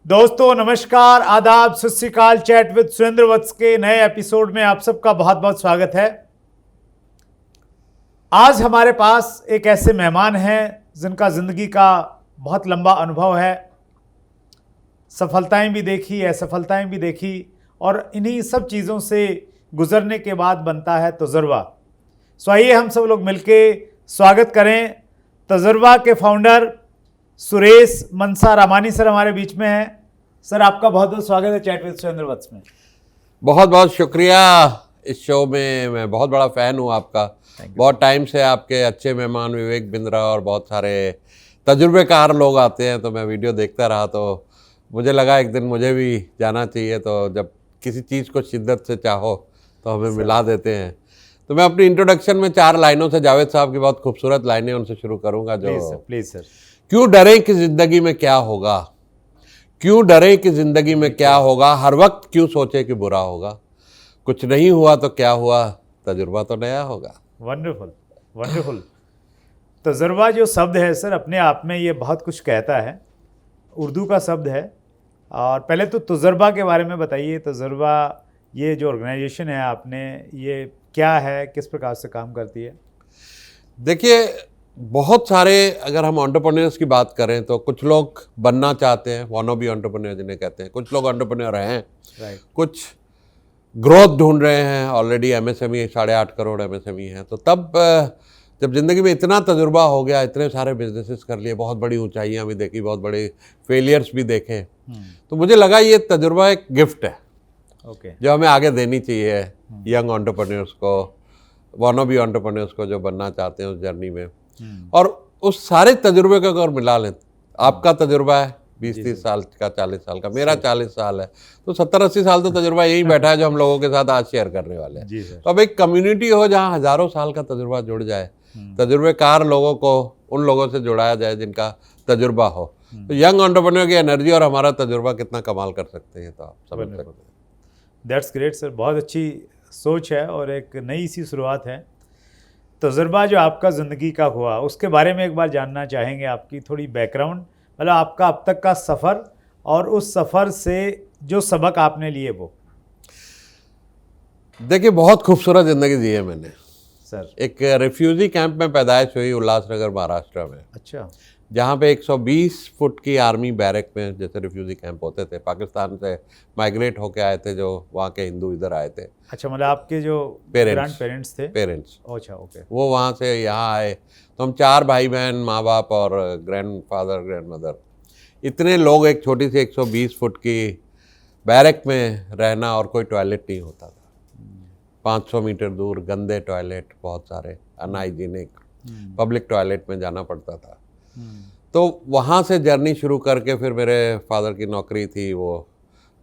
दोस्तों नमस्कार, आदाब, सत श्री अकाल। चैट विद सुरेंद्र वत्स के नए एपिसोड में आप सबका बहुत बहुत स्वागत है। आज हमारे पास एक ऐसे मेहमान हैं जिनका जिंदगी का बहुत लंबा अनुभव है। सफलताएं भी देखी, असफलताएं भी देखी और इन्हीं सब चीज़ों से गुजरने के बाद बनता है तजुर्बा। सो आइए हम सब लोग मिलके स्वागत करें तजुर्बा के फाउंडर सुरेश मनसा रामानी सर हमारे बीच में हैं। सर आपका बहुत बहुत स्वागत है चैट विद सुरेंद्र वत्स में। बहुत बहुत शुक्रिया। इस शो में मैं बहुत बड़ा फ़ैन हूँ आपका। बहुत टाइम से आपके अच्छे मेहमान विवेक बिंद्रा और बहुत सारे तजुर्बेकार लोग आते हैं, तो मैं वीडियो देखता रहा तो मुझे लगा एक दिन मुझे भी जाना चाहिए। तो जब किसी चीज़ को शिद्दत से चाहो तो हमें मिला देते हैं। तो मैं अपनी इंट्रोडक्शन में 4 लाइनों से जावेद साहब की बहुत खूबसूरत लाइनें उनसे शुरू करूँगा। जो प्लीज सर। क्यों डरे कि ज़िंदगी में क्या होगा, क्यों डरे कि ज़िंदगी में क्या होगा, हर वक्त क्यों सोचे कि बुरा होगा, कुछ नहीं हुआ तो क्या हुआ, तजुर्बा तो नया होगा। Wonderful wonderful. तजुर्बा जो शब्द है सर अपने आप में ये बहुत कुछ कहता है। उर्दू का शब्द है। और पहले तो तजुर्बा के बारे में बताइए। तजुर्बा ये जो ऑर्गेनाइजेशन है आपने, ये क्या है, किस प्रकार से काम करती है? देखिए, बहुत सारे अगर हम एंटरप्रेन्योर्स की बात करें तो कुछ लोग बनना चाहते हैं, वानोबी एंटरप्रेन्योर जिन्हें कहते हैं। कुछ लोग एंटरप्रेन्योर हैं, कुछ ग्रोथ ढूंढ रहे हैं। ऑलरेडी एमएसएमई 8.5 करोड़ एमएसएमई है। तो तब जब ज़िंदगी में इतना तजुर्बा हो गया, इतने सारे बिजनेसेस कर लिए, बहुत बड़ी ऊंचाइयां भी देखी, बहुत बड़े फेलियर्स भी देखे, तो मुझे लगा ये तजुर्बा एक गिफ्ट है जो हमें आगे देनी चाहिए यंग एंटरप्रेन्योर्स को, वानोबी एंटरप्रेन्योर्स को जो बनना चाहते हैं उस जर्नी में। और उस सारे तजुर्बे को अगर मिला लें, आपका तजुर्बा है 20-30 साल का, 40 साल का, मेरा 40 साल है, तो 70-80 साल तो तजुर्बा यही बैठा है जो हम लोगों के साथ आज शेयर करने वाले हैं। तो अब एक कम्युनिटी हो जहाँ हज़ारों साल का तजुर्बा जुड़ जाए, तजुर्बेकार लोगों को उन लोगों से जुड़ाया जाए जिनका तजुर्बा हो, तो यंग एंटरप्रेन्योर की एनर्जी और हमारा तजुर्बा कितना कमाल कर सकते हैं, तो आप समझ सकते हैं। दैट्स ग्रेट सर, बहुत अच्छी सोच है और एक नई सी शुरुआत है। तजुर्बा जो आपका ज़िंदगी का हुआ उसके बारे में एक बार जानना चाहेंगे, आपकी थोड़ी बैकग्राउंड, मतलब आपका अब तक का सफ़र और उस सफ़र से जो सबक आपने लिए वो। देखिए, बहुत खूबसूरत ज़िंदगी जी है मैंने सर। एक रिफ्यूजी कैंप में पैदाइश हुई उल्लासनगर महाराष्ट्र में। अच्छा। जहाँ पे 120 फुट की आर्मी बैरक में जैसे रिफ्यूजी कैंप होते थे, पाकिस्तान से माइग्रेट होके आए थे जो वहाँ के हिंदू इधर आए थे। अच्छा, मतलब आपके जो ग्रैंड पेरेंट्स थे? पेरेंट्स। अच्छा, ओके। वो वहाँ से यहाँ आए, तो हम 4 भाई बहन, माँ बाप और ग्रैंड फादर ग्रैंड मदर, इतने लोग एक छोटी सी 120 फुट की बैरक में रहना, और कोई टॉयलेट नहीं होता था। 500 मीटर दूर गंदे टॉयलेट, बहुत सारे अनहाइजीनिक, पब्लिक टॉयलेट में जाना पड़ता था। तो वहाँ से जर्नी शुरू करके फिर मेरे फादर की नौकरी थी, वो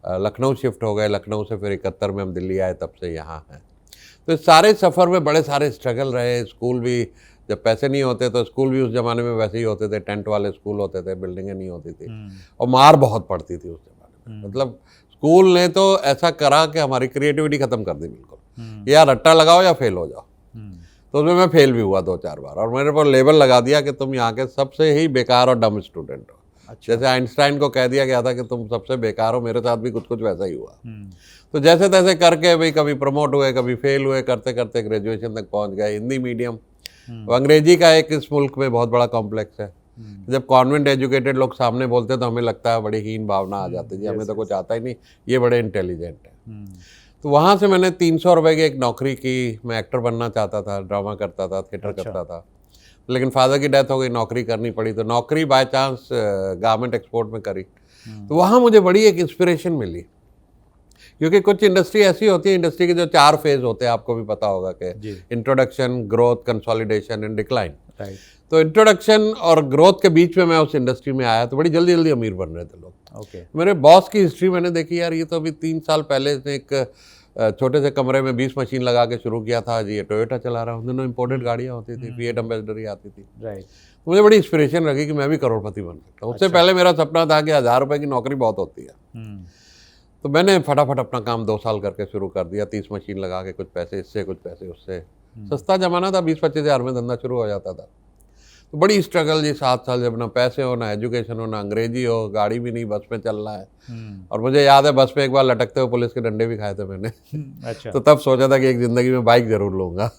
लखनऊ शिफ्ट हो गए। लखनऊ से फिर 71 में हम दिल्ली आए, तब से यहाँ हैं। तो इस सारे सफ़र में बड़े सारे स्ट्रगल रहे। स्कूल भी, जब पैसे नहीं होते तो स्कूल भी उस ज़माने में वैसे ही होते थे, टेंट वाले स्कूल होते थे, बिल्डिंगें नहीं होती थी, और मार बहुत पड़ती थी उस ज़माने में। मतलब स्कूल ने तो ऐसा करा कि हमारी क्रिएटिविटी ख़त्म कर दी बिल्कुल। या रट्टा लगाओ या फेल हो जाओ। तो उसमें मैं फेल भी हुआ 2-4 बार, और मेरे पर लेबल लगा दिया कि तुम यहाँ के सबसे ही बेकार और डम स्टूडेंट हो। अच्छा। जैसे आइंस्टाइन को कह दिया गया था कि तुम सबसे बेकार हो, मेरे साथ भी कुछ कुछ वैसा ही हुआ। तो जैसे तैसे करके भाई कभी प्रमोट हुए, कभी फेल हुए, करते करते ग्रेजुएशन तक पहुँच गए। हिंदी मीडियम, अंग्रेजी का एक इस मुल्क में बहुत बड़ा कॉम्प्लेक्स है। जब कॉन्वेंट एजुकेटेड लोग सामने बोलते तो हमें लगता है बड़ी हीन भावना आ जाती है, हमें तो कुछ आता ही नहीं, ये बड़े इंटेलिजेंट है। तो वहाँ से मैंने 300 रुपये की एक नौकरी की। मैं एक्टर बनना चाहता था, ड्रामा करता था, थिएटर करता था, लेकिन फादर की डेथ हो गई, नौकरी करनी पड़ी। तो नौकरी बाय चांस गारमेंट एक्सपोर्ट में करी। तो वहाँ मुझे बड़ी एक इंस्पिरेशन मिली, क्योंकि कुछ इंडस्ट्री ऐसी होती है, इंडस्ट्री के जो 4 फेज होते हैं, आपको भी पता होगा कि introduction, growth, consolidation and decline. तो इंट्रोडक्शन और ग्रोथ के बीच में मैं उस इंडस्ट्री में आया, तो बड़ी जल्दी जल्दी अमीर बन रहे थे लोग। मेरे बॉस की हिस्ट्री मैंने देखी, यार ये तो अभी 3 साल पहले से एक छोटे से कमरे में 20 मशीन लगा के शुरू किया था जी, ये टोयोटा चला रहा हूँ। दोनों इंपोर्टेड गाड़ियाँ होती थी, फिएट एम्बेसडर ही आती थी। तो मुझे बड़ी इंस्पिरेशन लगी कि मैं भी करोड़पति बन सकता हूँ। उससे पहले मेरा सपना था कि 1000 रुपये की नौकरी बहुत होती है। तो मैंने फटाफट अपना काम 2 साल करके शुरू कर दिया। 30 मशीन लगा के, कुछ पैसे इससे, कुछ पैसे उससे। सस्ता जमाना था, 20-25 हज़ार में धंधा शुरू हो जाता था। तो बड़ी स्ट्रगल जी, 7 साल जब ना पैसे हो, ना एजुकेशन हो, ना अंग्रेजी हो, गाड़ी भी नहीं, बस में चलना है। और मुझे याद है बस पे एक बार लटकते हुए पुलिस के डंडे भी खाए थे मैंने। अच्छा। तो तब सोचा था कि एक ज़िंदगी में बाइक ज़रूर लूँगा।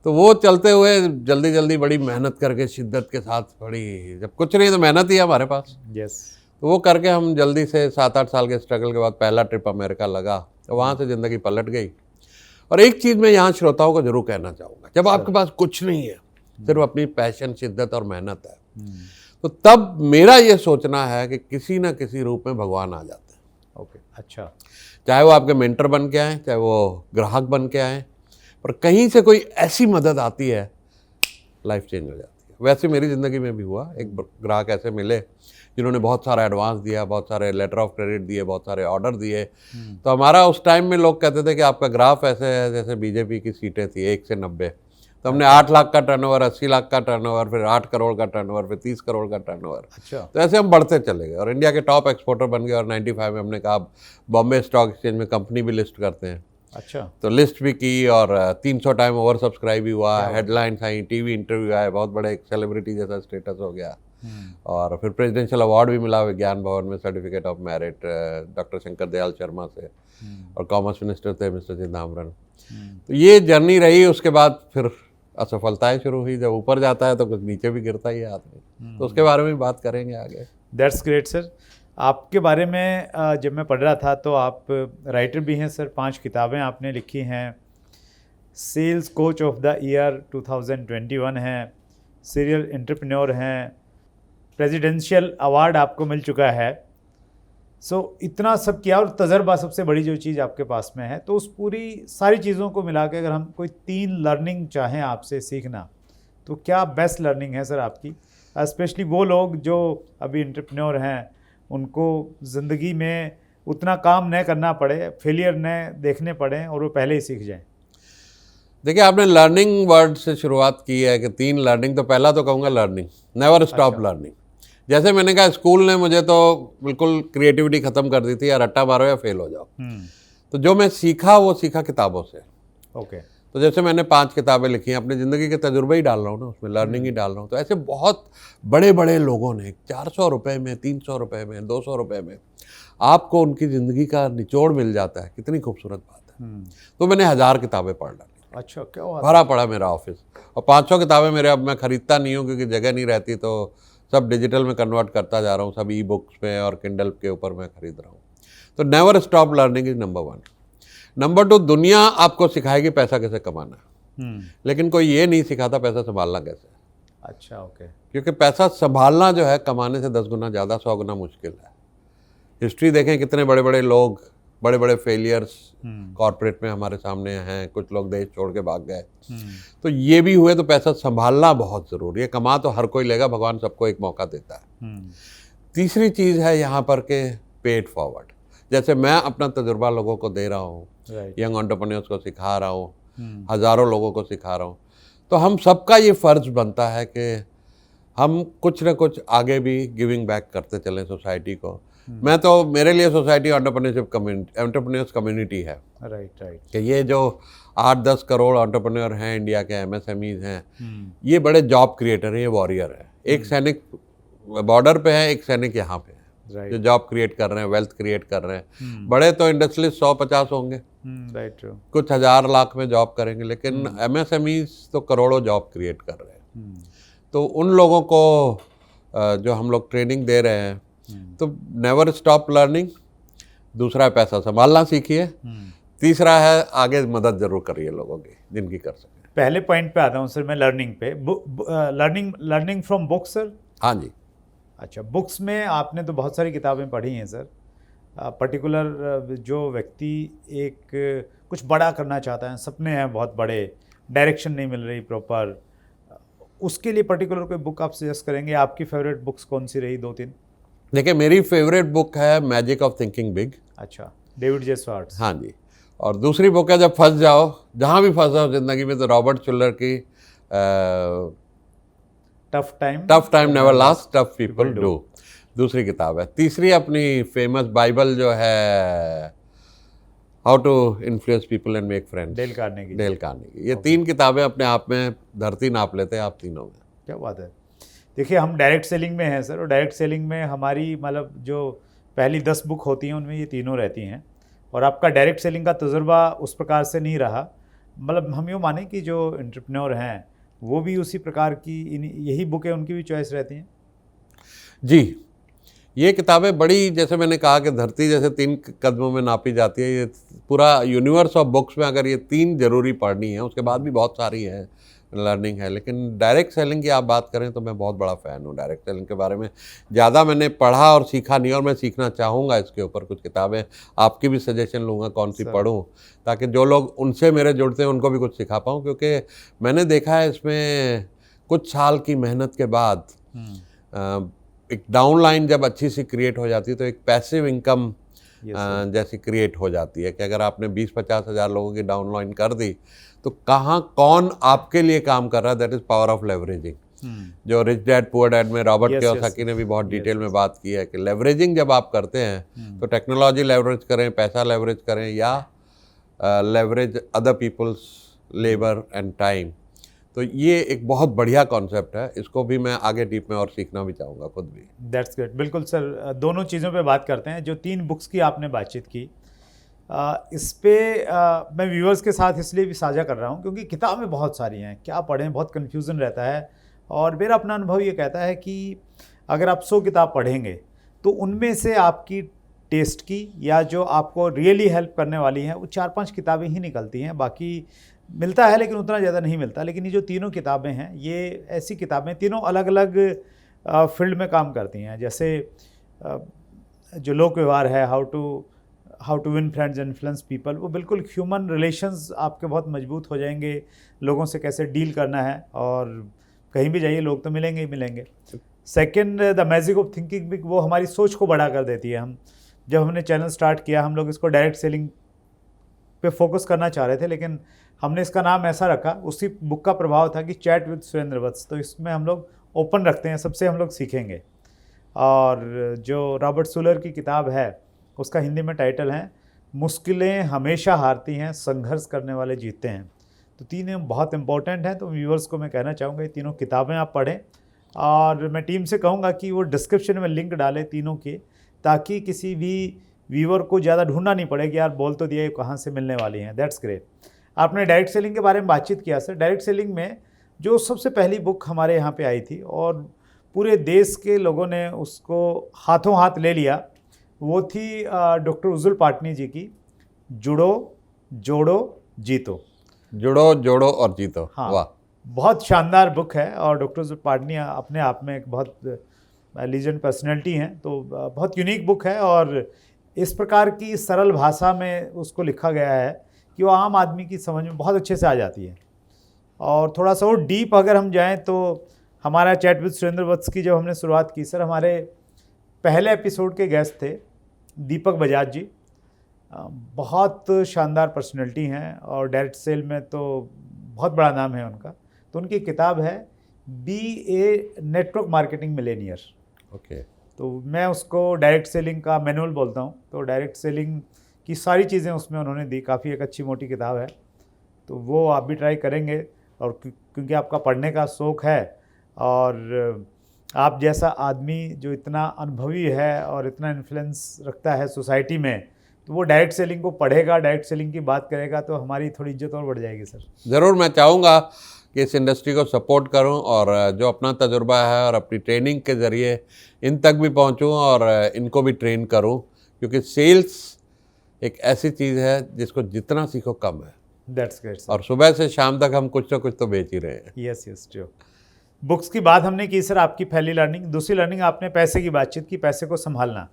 तो वो चलते हुए जल्दी जल्दी बड़ी मेहनत करके, शिद्दत के साथ, बड़ी, जब कुछ नहीं तो मेहनत ही है हमारे पास। यस। तो वो करके हम जल्दी से 7-8 साल के स्ट्रगल के बाद पहला ट्रिप अमेरिका लगा, तो वहाँ से ज़िंदगी पलट गई। और एक चीज़ मैं यहाँ श्रोताओं को जरूर कहना चाहूँगा, जब आपके पास कुछ नहीं है, सिर्फ अपनी पैशन, शिद्दत और मेहनत है, तो तब मेरा ये सोचना है कि किसी न किसी रूप में भगवान आ जाते हैं। ओके, अच्छा। चाहे वो आपके मेंटर बन के आए, चाहे वो ग्राहक बन के आए, पर कहीं से कोई ऐसी मदद आती है, लाइफ चेंज हो जाती है। वैसे मेरी ज़िंदगी में भी हुआ, एक ग्राहक ऐसे मिले जिन्होंने बहुत सारा एडवांस दिया, बहुत सारे लेटर ऑफ क्रेडिट दिए, बहुत सारे ऑर्डर दिए। तो हमारा उस टाइम में लोग कहते थे कि आपका ग्राफ ऐसे है जैसे बीजेपी की सीटें थी 1 से 90। तो हमने 8 लाख का टर्नओवर, 80 लाख का टर्नओवर, फिर 8 करोड़ का टर्नओवर, फिर 30 करोड़ का टर्नओवर। अच्छा। तो ऐसे हम बढ़ते चले गए और इंडिया के टॉप एक्सपोर्टर बन गए। और 95 में हमने कहा बॉम्बे स्टॉक एक्सचेंज में कंपनी भी लिस्ट करते हैं। अच्छा। तो लिस्ट भी की और 300 टाइम ओवर सब्सक्राइब भी हुआ, हेडलाइंस आई, टीवी इंटरव्यू आए, बहुत बड़े एक सेलिब्रिटी जैसा स्टेटस हो गया। और फिर प्रेसिडेंशियल अवार्ड भी मिला विज्ञान भवन में, certificate of merit, doctor Shankar Dayal Sharma से। और कॉमर्स मिनिस्टर थे मिस्टर चिदम्बरम। तो ये जर्नी रही। उसके बाद फिर असफलताएं शुरू हुई। जब ऊपर जाता है तो कुछ नीचे भी गिरता ही है आदमी। तो उसके बारे में बात करेंगे आगे। That's great sir. आपके बारे में जब मैं पढ़ रहा था तो आप राइटर भी हैं सर, 5 किताबें आपने लिखी हैं। Sales coach of the year 2021 हैं, सीरियल एंटरप्रेन्योर हैं, प्रेसिडेंशियल अवार्ड आपको मिल चुका है। सो इतना सब किया और तजर्बा सबसे बड़ी जो चीज़ आपके पास में है। तो उस पूरी सारी चीज़ों को मिला के अगर हम कोई 3 लर्निंग चाहें आपसे सीखना, तो क्या बेस्ट लर्निंग है सर आपकी? स्पेशली वो लोग जो अभी एंटरप्रेन्योर हैं, उनको ज़िंदगी में उतना काम न करना पड़े, फेलियर न देखने पड़े और वो पहले ही सीख जाएं। देखिए, आपने लर्निंग वर्ड से शुरुआत की है कि 3 लर्निंग। तो पहला तो कहूँगा लर्निंग, नेवर स्टॉप लर्निंग। जैसे मैंने कहा, स्कूल ने मुझे तो बिल्कुल क्रिएटिविटी ख़त्म कर दी थी, या रट्टा मारो या फेल हो जाओ। तो जो मैं सीखा वो सीखा किताबों से। ओके। तो जैसे मैंने 5 किताबें लिखी हैं, अपनी ज़िंदगी के तजुर्बे ही डाल रहा हूँ ना, उसमें लर्निंग ही डाल रहा हूँ। तो ऐसे बहुत बड़े बड़े लोगों ने 400 रुपये में, 300 रुपये में, 200 रुपये में आपको उनकी ज़िंदगी का निचोड़ मिल जाता है। कितनी खूबसूरत बात है। तो मैंने 1000 किताबें पढ़ डाली। अच्छा, क्या बात। भरा पड़ा मेरा ऑफिस। और 500 किताबें मेरे, अब मैं खरीदता नहीं हूँ क्योंकि जगह नहीं रहती, तो सब डिजिटल में कन्वर्ट करता जा रहा हूँ, सब ई बुक्स में और किंडल के ऊपर मैं खरीद रहा हूँ। तो never stop learning is number 1। Number 2, दुनिया आपको सिखाएगी पैसा कैसे कमाना है, लेकिन कोई ये नहीं सिखाता पैसा संभालना कैसे। अच्छा, ओके। क्योंकि पैसा संभालना जो है कमाने से 10 गुना ज़्यादा, 100 गुना मुश्किल है। हिस्ट्री देखें, कितने बड़े बड़े लोग, बड़े बड़े फेलियर्स कॉर्पोरेट में हमारे सामने हैं। कुछ लोग देश छोड़ के भाग गए। तो ये भी हुए। तो पैसा संभालना बहुत ज़रूरी है। कमा तो हर कोई लेगा, भगवान सबको एक मौका देता है। तीसरी चीज़ है यहाँ पर के पे इट फॉरवर्ड। जैसे मैं अपना तजुर्बा लोगों को दे रहा हूँ, यंग एंटरप्रेन्योर्स को सिखा रहा हूँ, हज़ारों लोगों को सिखा रहा हूँ, तो हम सबका ये फ़र्ज़ बनता है कि हम कुछ न कुछ आगे भी गिविंग बैक करते चलें सोसाइटी को। मैं तो, मेरे लिए society entrepreneurship community, entrepreneurs community है। राइट। कि ये जो 8-10 करोड़ एंटरप्रेन्योर हैं इंडिया के, MSMEs हैं, ये बड़े जॉब क्रिएटर हैं, ये वॉरियर है। एक सैनिक बॉर्डर पे है, एक सैनिक यहाँ पे है, जो जॉब क्रिएट कर रहे हैं, वेल्थ क्रिएट कर रहे हैं। बड़े तो इंडस्ट्रियलिस्ट 100-50 होंगे, राइट, कुछ 1000 लाख में जॉब करेंगे, लेकिन MSMEs तो करोड़ों जॉब क्रिएट कर रहे हैं। तो उन लोगों को जो हम लोग ट्रेनिंग दे रहे हैं, तो नेवर स्टॉप लर्निंग। दूसरा है पैसा संभालना सीखिए। तीसरा है आगे मदद जरूर करिए लोगों की जिनकी कर सकें। पहले पॉइंट पे आता हूँ सर मैं, लर्निंग पे। Learning from books sir. हाँ जी। अच्छा, बुक्स में आपने तो बहुत सारी किताबें पढ़ी हैं सर। पर्टिकुलर जो व्यक्ति एक कुछ बड़ा करना चाहता है, सपने हैं बहुत बड़े, डायरेक्शन नहीं मिल रही प्रॉपर, उसके लिए पर्टिकुलर कोई बुक आप सजेस्ट करेंगे? आपकी फेवरेट बुक्स कौन सी रही 2-3? देखिए, मेरी फेवरेट बुक है मैजिक ऑफ थिंकिंग बिग। अच्छा, डेविड जे स्वार्ट्ज। हाँ जी। और दूसरी बुक है जब फंस जाओ, जहाँ भी फंस जाओ जिंदगी में, तो रॉबर्ट शुलर की tough time never last, tough people do, दूसरी किताब है। तीसरी अपनी फेमस बाइबल जो है how to influence people and make friends, Dale Carnegie. ये 3 किताबें अपने आप में धरती नाप लेते हैं आप तीनों में। क्या बात है। देखिए हम डायरेक्ट सेलिंग में हैं सर, और डायरेक्ट सेलिंग में हमारी मतलब जो पहली 10 बुक होती हैं उनमें ये तीनों रहती हैं, और आपका डायरेक्ट सेलिंग का तजुर्बा उस प्रकार से नहीं रहा। मतलब हम यूँ माने कि जो एंटरप्रेन्योर हैं वो भी उसी प्रकार की यही बुकें उनकी भी चॉइस रहती हैं। जी, ये किताबें बड़ी, जैसे मैंने कहा कि धरती जैसे 3 कदमों में नापी जाती है, ये पूरा यूनिवर्स ऑफ बुक्स में अगर ये 3 जरूरी पढ़नी है, उसके बाद भी बहुत सारी है लर्निंग है। लेकिन डायरेक्ट सेलिंग की आप बात करें तो मैं बहुत बड़ा फ़ैन हूँ। डायरेक्ट सेलिंग के बारे में ज़्यादा मैंने पढ़ा और सीखा नहीं, और मैं सीखना चाहूँगा इसके ऊपर कुछ किताबें। आपकी भी सजेशन लूँगा कौन सी पढ़ूँ, ताकि जो लोग उनसे मेरे जुड़ते हैं उनको भी कुछ सिखा पाऊँ, क्योंकि मैंने देखा है इसमें कुछ साल की मेहनत के बाद एक डाउनलाइन जब अच्छी सी क्रिएट हो जाती है तो एक पैसिव इनकम जैसी क्रिएट हो जाती है कि अगर आपने 20-50 हज़ार लोगों की डाउनलाइन कर दी तो कहाँ कौन आपके लिए काम कर रहा है। That is power of leveraging, जो रिच डैड पुअर डैड में रॉबर्ट कियोसाकी ने भी बहुत डिटेल में बात की है कि लेवरेजिंग जब आप करते हैं तो टेक्नोलॉजी लेवरेज करें, पैसा लेवरेज करें, या leverage other people's labour and time. तो ये एक बहुत बढ़िया कॉन्सेप्ट है, इसको भी मैं आगे डीप में और सीखना भी चाहूँगा खुद भी। That's good. बिल्कुल सर, दोनों चीज़ों पे बात करते हैं। जो 3 बुक्स की आपने बातचीत की, इस पे मैं व्यूअर्स के साथ इसलिए भी साझा कर रहा हूँ क्योंकि किताबें बहुत सारी हैं, क्या पढ़ें, बहुत कन्फ्यूज़न रहता है। और मेरा अपना अनुभव ये कहता है कि अगर आप 100 किताब पढ़ेंगे तो उनमें से आपकी टेस्ट की या जो आपको रियली हेल्प करने वाली हैं वो 4-5 किताबें ही निकलती हैं। बाकी मिलता है लेकिन उतना ज़्यादा नहीं मिलता। लेकिन ये जो तीनों किताबें हैं ये ऐसी किताबें, तीनों अलग अलग फील्ड में काम करती हैं। जैसे जो लोक व्यवहार है, how to win friends and influence people, वो बिल्कुल ह्यूमन रिलेशंस आपके बहुत मजबूत हो जाएंगे, लोगों से कैसे डील करना है, और कहीं भी जाइए लोग तो मिलेंगे ही मिलेंगे। Second, the magic of thinking big, वो हमारी सोच को बड़ा कर देती है। हम जब हमने चैनल स्टार्ट किया हम लोग इसको डायरेक्ट सेलिंग पे फोकस करना चाह रहे थे, लेकिन हमने इसका नाम ऐसा रखा, उसी बुक का प्रभाव था कि चैट विद सुरेंद्र वत्स। तो इसमें हम लोग ओपन रखते हैं, सबसे हम लोग सीखेंगे। और जो रॉबर्ट सुलर की किताब है उसका हिंदी में टाइटल है मुश्किलें हमेशा हारती हैं, संघर्ष करने वाले जीतते हैं। तो तीनों बहुत इंपॉर्टेंट हैं। तो व्यूअर्स को मैं कहना चाहूँगा ये तीनों किताबें आप पढ़ें, और मैं टीम से कहूँगा कि वो डिस्क्रिप्शन में लिंक डालें तीनों के, ताकि किसी भी व्यूअर को ज़्यादा ढूंढना नहीं पड़े कि यार बोल तो दिया कहाँ से मिलने वाली हैं। That's great. आपने डायरेक्ट सेलिंग के बारे में बातचीत किया सर। डायरेक्ट सेलिंग में जो सबसे पहली बुक हमारे यहाँ पे आई थी और पूरे देश के लोगों ने उसको हाथों हाथ ले लिया, वो थी डॉक्टर उज्जुल पाटनी जी की जुड़ो जोड़ो जीतो। जुड़ो जोड़ो और जीतो। हाँ, वाह, बहुत शानदार बुक है। और डॉक्टर उज्जुल पाटनी अपने आप में एक बहुत लीजेंड पर्सनैलिटी हैं, तो बहुत यूनिक बुक है। और इस प्रकार की सरल भाषा में उसको लिखा गया है कि वो आम आदमी की समझ में बहुत अच्छे से आ जाती है। और थोड़ा सा और डीप अगर हम जाएं तो हमारा चैट विद सुरेंद्र वत्स की जब हमने शुरुआत की सर, हमारे पहले एपिसोड के गेस्ट थे दीपक बजाज जी। बहुत शानदार पर्सनैलिटी हैं और डायरेक्ट सेल में तो बहुत बड़ा नाम है उनका। तो उनकी किताब है B a network marketing Millionaire. Okay. तो मैं उसको डायरेक्ट सेलिंग का मैनुअल बोलता हूँ। तो डायरेक्ट सेलिंग की सारी चीज़ें उसमें उन्होंने दी। काफ़ी एक अच्छी मोटी किताब है, तो वो आप भी ट्राई करेंगे। और क्योंकि आपका पढ़ने का शौक़ है और आप जैसा आदमी जो इतना अनुभवी है और इतना इन्फ्लुएंस रखता है सोसाइटी में, तो वो डायरेक्ट सेलिंग को पढ़ेगा, डायरेक्ट सेलिंग की बात करेगा, तो हमारी थोड़ी इज्जत और बढ़ जाएगी सर। ज़रूर, मैं चाहूँगा कि इस इंडस्ट्री को सपोर्ट करूं और जो अपना तजुर्बा है और अपनी ट्रेनिंग के ज़रिए इन तक भी पहुंचूं और इनको भी ट्रेन करूं, क्योंकि सेल्स एक ऐसी चीज़ है जिसको जितना सीखो कम है। That's great sir. और सुबह से शाम तक हम कुछ तो बेच ही रहे हैं। Yes true. बुक्स की बात हमने की सर, आपकी पहली लर्निंग। दूसरी लर्निंग आपने पैसे की बातचीत की, पैसे को संभालना।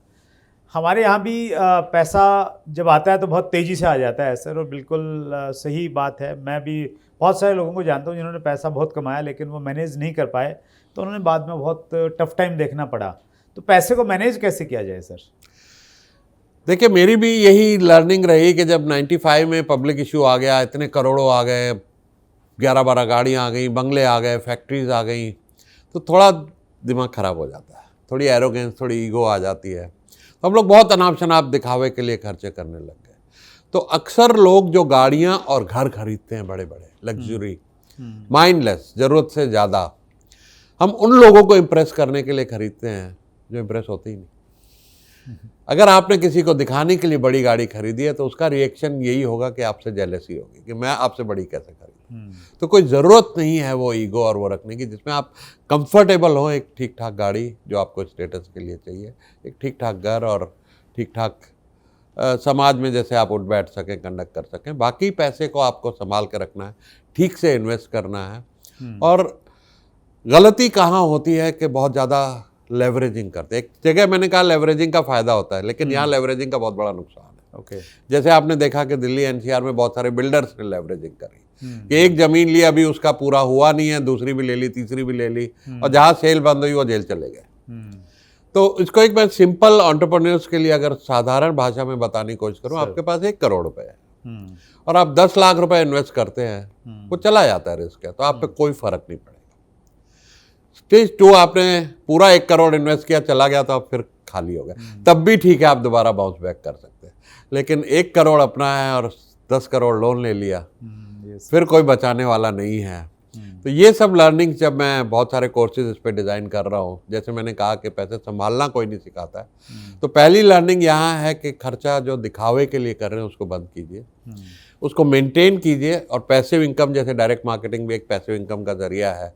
हमारे यहाँ भी पैसा जब आता है तो बहुत तेज़ी से आ जाता है सर, और बिल्कुल सही बात है। मैं भी बहुत सारे लोगों को जानता हूँ जिन्होंने पैसा बहुत कमाया लेकिन वो मैनेज नहीं कर पाए, तो उन्होंने बाद में बहुत टफ टाइम देखना पड़ा। तो पैसे को मैनेज कैसे किया जाए सर? देखिए, मेरी भी यही लर्निंग रही कि जब 95 में पब्लिक इशू आ गया, इतने करोड़ों आ गए, 11-12 गाड़ियाँ आ गई, बंगले आ गए, फैक्ट्रीज आ गई, तो थोड़ा दिमाग ख़राब हो जाता है, थोड़ी एरोगेंस, थोड़ी ईगो आ जाती है। तो हम लोग बहुत अनाप शनाप दिखावे के लिए खर्चे करने लग गए। तो अक्सर लोग जो गाड़ियाँ और घर खरीदते हैं बड़े बड़े लग्जरी, माइंडलेस, ज़रूरत से ज़्यादा, हम उन लोगों को इम्प्रेस करने के लिए खरीदते हैं जो इम्प्रेस होते ही नहीं। अगर आपने किसी को दिखाने के लिए बड़ी गाड़ी खरीदी है तो उसका रिएक्शन यही होगा कि आपसे जेलसी होगी कि मैं आपसे बड़ी कैसे खरीदूं। तो कोई ज़रूरत नहीं है वो ईगो और वो रखने की, जिसमें आप कंफर्टेबल हो। एक ठीक ठाक गाड़ी जो आपको स्टेटस के लिए चाहिए, एक ठीक ठाक घर और ठीक ठाक समाज में जैसे आप उठ बैठ सकें, कंडक्ट कर सकें। बाकी पैसे को आपको संभाल के रखना है, ठीक से इन्वेस्ट करना है। और गलती कहाँ होती है कि बहुत ज़्यादा लेवरेजिंग करते हैं। एक जगह मैंने कहा लेवरेजिंग का फ़ायदा होता है, लेकिन यहाँ लेवरेजिंग का बहुत बड़ा नुकसान है। जैसे आपने देखा कि दिल्ली एनसीआर में बहुत सारे बिल्डर्स ने लेवरेजिंग करी कि एक ज़मीन ली, अभी उसका पूरा हुआ नहीं है, दूसरी भी ले ली, तीसरी भी ले ली, और जहाँ सेल बंद हुई वो जेल चले गए। तो इसको एक मैं सिंपल एंटरप्रेन्योर्स के लिए अगर साधारण भाषा में बताने की कोशिश करूँ, आपके पास 1 करोड़ रुपए है और आप 10 लाख रुपए इन्वेस्ट करते हैं, वो चला जाता है, रिस्क है, तो आप पे कोई फर्क नहीं पड़ेगा। स्टेज 2 आपने पूरा 1 करोड़ इन्वेस्ट किया, चला गया तो आप फिर खाली हो गए, तब भी ठीक है, आप दोबारा बाउंस बैक कर सकते हैं। लेकिन 1 करोड़ अपना है और 10 करोड़ लोन ले लिया, फिर कोई बचाने वाला नहीं है। तो ये सब लर्निंग जब मैं बहुत सारे कोर्सेज इस पर डिज़ाइन कर रहा हूँ, जैसे मैंने कहा कि पैसे संभालना कोई नहीं सिखाता है, तो पहली लर्निंग यहाँ है कि खर्चा जो दिखावे के लिए कर रहे हैं उसको बंद कीजिए, उसको मेंटेन कीजिए। और पैसिव इनकम, जैसे डायरेक्ट मार्केटिंग भी एक पैसिव इनकम का जरिया है।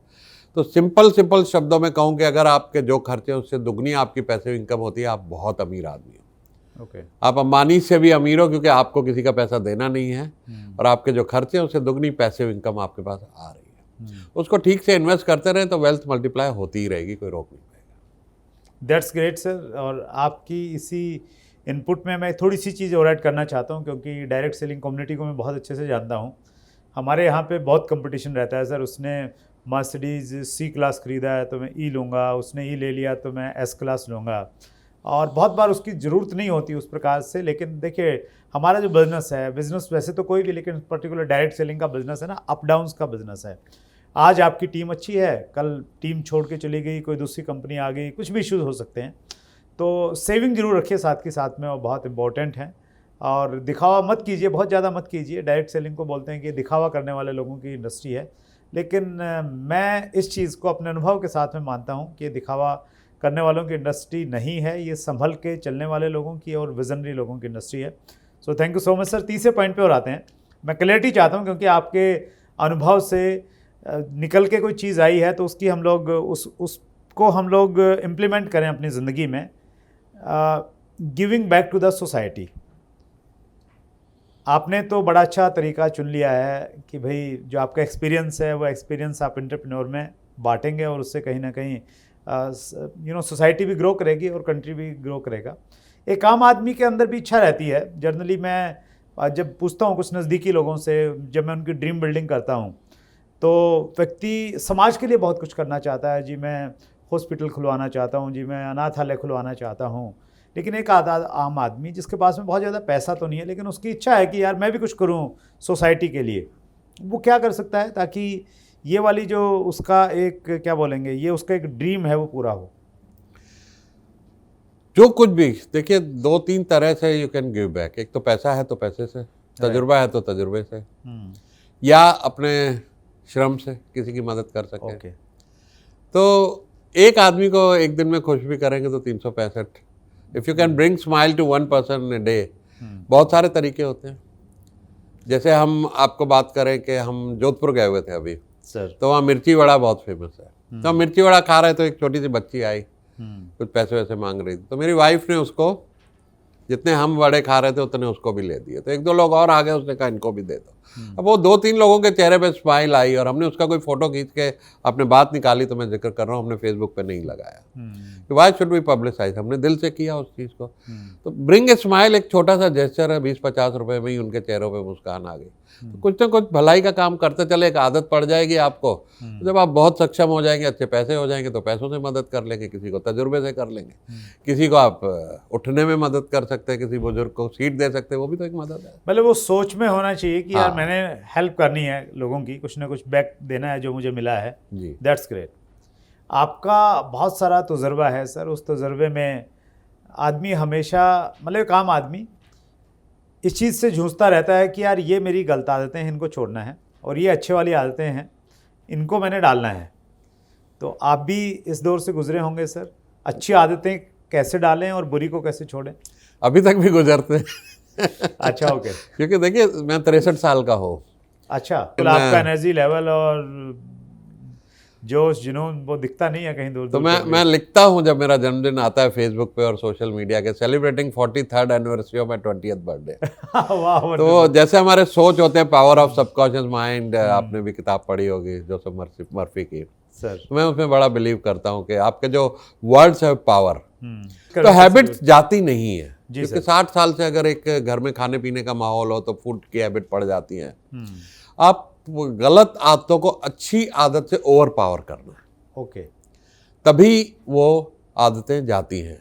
तो सिंपल शब्दों में कहूँ कि अगर आपके जो खर्चे हैं उससे दुगनी आपकी पैसिव इनकम होती है, आप बहुत अमीर आदमी हो। आप अंबानी से भी अमीर हो, क्योंकि आपको किसी का पैसा देना नहीं है और आपके जो खर्चे हैं उससे दुगनी पैसिव इनकम आपके पास आ रही है। उसको ठीक से इन्वेस्ट करते रहे तो वेल्थ मल्टीप्लाई होती ही रहेगी, कोई रोक नहीं पाएगा। That's great sir. और आपकी इसी इनपुट में मैं थोड़ी सी चीज़ और ऐड करना चाहता हूँ, क्योंकि डायरेक्ट सेलिंग कम्युनिटी को मैं बहुत अच्छे से जानता हूँ। हमारे यहाँ पे बहुत कंपटीशन रहता है सर। उसने मर्सिडीज़ C क्लास ख़रीदा है तो मैं E लूँगा, उसने E ले लिया तो मैं S क्लास लूँगा, और बहुत बार उसकी ज़रूरत नहीं होती उस प्रकार से। लेकिन देखिए, हमारा जो बिज़नेस वैसे तो कोई भी, लेकिन पर्टिकुलर डायरेक्ट सेलिंग का बिज़नेस है ना, अप डाउन्स का बिज़नेस है। आज आपकी टीम अच्छी है, कल टीम छोड़ के चली गई, कोई दूसरी कंपनी आ गई, कुछ भी इश्यूज़ हो सकते हैं। तो सेविंग जरूर रखिए साथ के साथ में, वो बहुत इंपॉर्टेंट है। और दिखावा मत कीजिए, बहुत ज़्यादा मत कीजिए। डायरेक्ट सेलिंग को बोलते हैं कि दिखावा करने वाले लोगों की इंडस्ट्री है, लेकिन मैं इस चीज़ को अपने अनुभव के साथ में मानता हूँ कि दिखावा करने वालों की इंडस्ट्री नहीं है, ये संभल के चलने वाले लोगों की और विजनरी लोगों की इंडस्ट्री है। So thank you so much sir. तीसरे पॉइंट पे और आते हैं। मैं क्लैरिटी चाहता हूँ, क्योंकि आपके अनुभव से निकल के कोई चीज़ आई है तो उसकी हम लोग उसको हम लोग इम्प्लीमेंट करें अपनी ज़िंदगी में। Giving back to the society, आपने तो बड़ा अच्छा तरीका चुन लिया है कि भाई जो आपका एक्सपीरियंस है वो एक्सपीरियंस आप एंटरप्रेन्योर में बांटेंगे, और उससे कहीं ना कहीं सोसाइटी भी ग्रो करेगी और कंट्री भी ग्रो करेगा। एक आम आदमी के अंदर भी इच्छा रहती है। जनरली मैं जब पूछता हूँ कुछ नज़दीकी लोगों से, जब मैं उनकी ड्रीम बिल्डिंग करता हूँ, तो व्यक्ति समाज के लिए बहुत कुछ करना चाहता है। जी मैं हॉस्पिटल खुलवाना चाहता हूँ, जी मैं अनाथालय खुलवाना चाहता हूँ। लेकिन एक आम आदमी जिसके पास में बहुत ज़्यादा पैसा तो नहीं है, लेकिन उसकी इच्छा है कि यार मैं भी कुछ करूँ सोसाइटी के लिए, वो क्या कर सकता है ताकि ये वाली जो उसका एक क्या बोलेंगे, ये उसका एक ड्रीम है वो पूरा हो? जो कुछ भी देखिए, 2-3 तरह से यू कैन गिव बैक। एक तो पैसा है तो पैसे से, तजुर्बा है तो तजुर्बे से, या अपने श्रम से किसी की मदद कर सके। तो एक आदमी को एक दिन में खुश भी करेंगे तो 365। If you can bring smile to 1 person a day, बहुत सारे तरीके होते हैं। जैसे हम आपको बात करें कि हम जोधपुर गए हुए थे अभी सर, तो वहाँ मिर्ची वड़ा बहुत फेमस है। तो हम मिर्ची वड़ा खा रहे तो एक छोटी सी बच्ची आई, कुछ पैसे वैसे मांग रही थी, तो मेरी वाइफ ने उसको जितने हम वड़े खा रहे थे उतने उसको भी ले दिए। तो 1-2 लोग और आ गए, उसने कहा इनको भी दे दो। अब वो 2-3 लोगों के चेहरे पे स्माइल आई और हमने उसका कोई फोटो खींच के अपने बात निकाली, तो मैं जिक्र कर रहा हूँ, हमने फेसबुक पे नहीं लगाया। वाई शुड बी पब्लिसाइज, हमने दिल से किया उस चीज़ को। तो ब्रिंग ए स्माइल एक छोटा सा जेस्चर है, 20-50 रुपए में ही उनके चेहरों पे मुस्कान आ गई। तो कुछ ना कुछ भलाई का काम करते चले, एक आदत पड़ जाएगी आपको। तो जब आप बहुत सक्षम हो जाएंगे, अच्छे पैसे हो जाएंगे, तो पैसों से मदद कर लेंगे, किसी को तजुर्बे से कर लेंगे, किसी को आप उठने में मदद कर सकते हैं, किसी बुजुर्ग को सीट दे सकते हैं, वो भी तो एक मदद है। मतलब वो सोच में होना चाहिए कि यार मैंने हेल्प करनी है लोगों की, कुछ ना कुछ बैक देना है जो मुझे मिला है जी। That's great. आपका बहुत सारा तजुर्बा है सर। उस तजुर्बे में आदमी हमेशा, मतलब एक आम आदमी इस चीज़ से जूझता रहता है कि यार ये मेरी गलत आदतें हैं, इनको छोड़ना है, और ये अच्छे वाली आदतें हैं, इनको मैंने डालना है। तो आप भी इस दौर से गुजरे होंगे सर। अच्छी आदतें कैसे डालें और बुरी को कैसे छोड़ें? अभी तक भी गुजरते हैं। अच्छा, ओके। क्योंकि देखिए मैं 63 साल का हूँ। अच्छा, तो आपका एनर्जी लेवल और जोश जुनून वो दिखता नहीं है कहीं दूर तो दूर मैं लिखता हूँ जब मेरा जन्मदिन आता है फेसबुक पे और सोशल मीडिया के, celebrating 43rd anniversary of my 20th birthday. वाह। तो जैसे हमारे सोच होते हैं, पावर ऑफ सबकॉन्शियस माइंड, आपने भी किताब पढ़ी होगी जोसेफ मर्फी की सर। तो मैं उसमें बड़ा बिलीव करता हूँ कि आपके जो वर्ड्स है पावर। तो हैबिट्स जाती नहीं है, क्योंकि 60 साल से अगर एक घर में खाने पीने का माहौल हो तो फूड की हैबिट पड़ जाती है। आप गलत आदतों को अच्छी आदत से ओवर पावर करना है, ओके, तभी वो आदतें जाती हैं।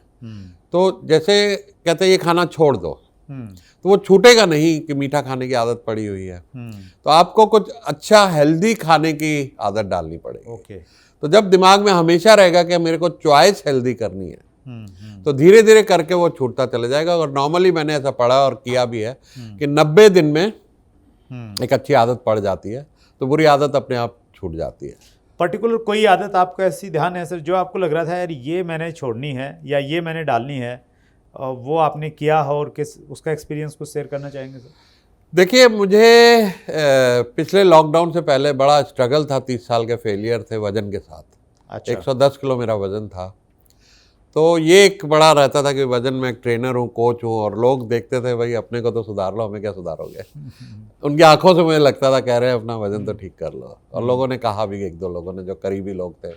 तो जैसे कहते हैं ये खाना छोड़ दो, तो वो छूटेगा नहीं कि मीठा खाने की आदत पड़ी हुई है। तो आपको कुछ अच्छा हेल्दी खाने की आदत डालनी पड़ेगी। ओके। तो जब दिमाग में हमेशा रहेगा कि मेरे को चॉइस हेल्दी करनी है, तो धीरे धीरे करके वो छूटता चला जाएगा। और नॉर्मली मैंने ऐसा पढ़ा और किया भी है कि 90 दिन में एक अच्छी आदत पड़ जाती है, तो बुरी आदत अपने आप छूट जाती है। पर्टिकुलर कोई आदत आपको ऐसी ध्यान है सर जो आपको लग रहा था यार ये मैंने छोड़नी है या ये मैंने डालनी है, वो आपने किया हो और किस उसका एक्सपीरियंस कुछ शेयर करना चाहेंगे सर? देखिए मुझे पिछले लॉकडाउन से पहले बड़ा स्ट्रगल था, 30 साल के फेलियर थे वजन के साथ। अच्छा। 110 किलो मेरा वजन था। तो ये एक बड़ा रहता था कि वजन में एक ट्रेनर हूँ, कोच हूँ, और लोग देखते थे भाई अपने को तो सुधार लो, हमें क्या सुधारोगे। उनकी आंखों से मुझे लगता था कह रहे हैं अपना वजन तो ठीक कर लो। और लोगों ने कहा भी, एक दो लोगों ने जो करीबी लोग थे,